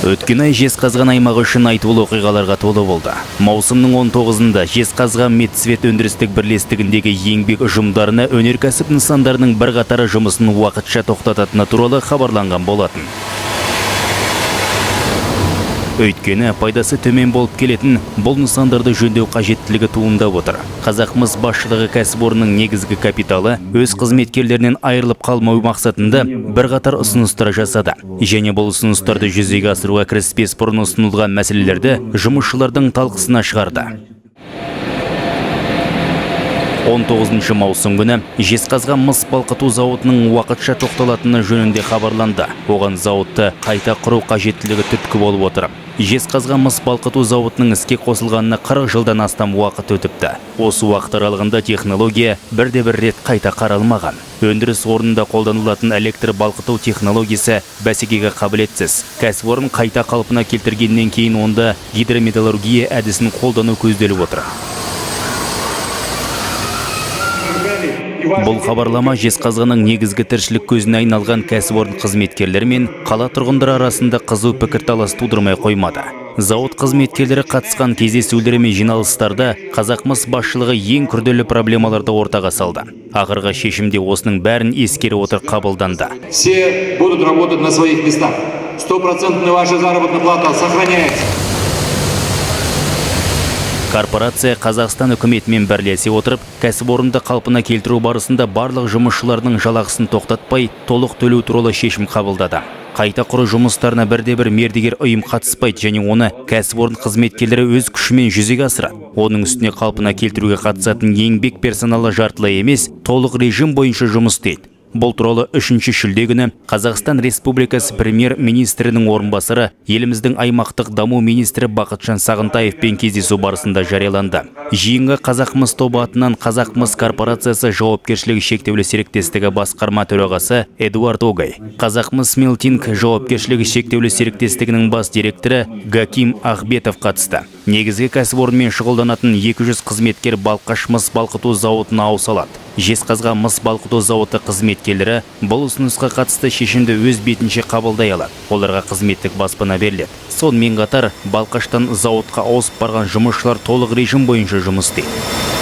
Өткен ай Жезқазған аймағы үшін айтулы оқиғаларға толы болды. Маусымның 19-ында Жезқазған Медцвет өндірістік бірлестігіндегі еңбек ұжымдарына өнеркәсіп нысандарының бірқатары жұмысын уақытша тоқтататыны туралы хабарланған болатын. Өйткені пайдасы төмен болып келетін бұл нысандарды жөндеу қажеттілігі туындап отыр. Қазақмыс басшылығы кәсіпорынның негізгі капиталы өз қызметкерлерінен айырылып қалмау мақсатында бірқатар ұсыныстар жасады. Және бұл ұсыныстарды жүзеге асыруға кіріспес бұрын ұсынылған мәселелерді жұмысшылардың талқысына шығарды. 19 маусым күні Жезқазған мыс балқыту зауытының уақытша тоқталатыны жөнінде хабарланды. Оған зауытты қайта құру қажеттілігі түрткі болып отыр. Жезқазған мыс балқыту зауытының іске қосылғанына 40 жылдан астам уақыт өтіпті. Осы уақыт аралығында технология бірде-бір рет қайта қаралмаған. Өндіріс орнында қолданылатын электр балқыту технологиясы бәсекеге қабілетсіз. Кәсіпорын қайта қалпына келтіргеннен кейін онда гидрометаллургия әдісін қолдану көзделіп отыр. Бұл хабарлама Жезқазғанның негізгі тіршілік көзіне айналған кәсіпорын қызметкерлері мен қала тұрғындары арасында қызу пікірталас тудырмай қоймады. Зауыт қызметкерлері қатысқан кездесулер мен жиналыстарда Қазақмыс басшылығы ең күрделі проблемаларды ортаға салды. Ақырғы шешімде осының бәрін ескере отырып қабылданды. Все будут работать на своих местах. 100% ваша заработная плата сохраняется. Корпорация Қазақстан үкіметімен бірлесе отырып, кәсіпорынды қалпына келтіру барысында барлық жұмысшылардың жалақысын тоқтатпай, толық төлеу туралы шешім қабылдады. Қайта құру жұмыстарына бірде-бір мердігер ұйым қатыспайды және оны кәсіпорын қызметкерлері өз күшімен жүзеге асырады. Оның үстіне қалпына келтіруге қатысатын еңбек персоналы жартылай емес, толық режим бойынша жұмыс істейді. Бұл туралы 3 шілде күні Қазақстан Республикасы премьер-министрінің орынбасары, еліміздің аймақтық даму министрі Бақытжан Сағынтаевпен кездесу барысында жарияланды. Жиынға Қазақмыс тобы атынан Қазақмыс корпорациясы жауапкершілігі шектеулі серіктестігі басқарма төрағасы Эдуард Огай, Қазақмыс Мелтинг жауапкершілігі шектеулі серіктестігінің бас директоры Гаким Ахбетов қатысты. Негізгі кәсіпорынмен шұғылданатын 200 қызметкер Балқаш мыс балқыту зауытына ауысалады. Жезқазған мыс балқыту зауыты қызметкерлері бұл ұсынысқа қатысты шешімді өз бетінше қабылдай алады. Оларға қызметтік баспана беріледі. Сонымен қатар Балқаштан зауытқа ауысып барған жұмысшылар толық режим бойынша жұмыс істейді.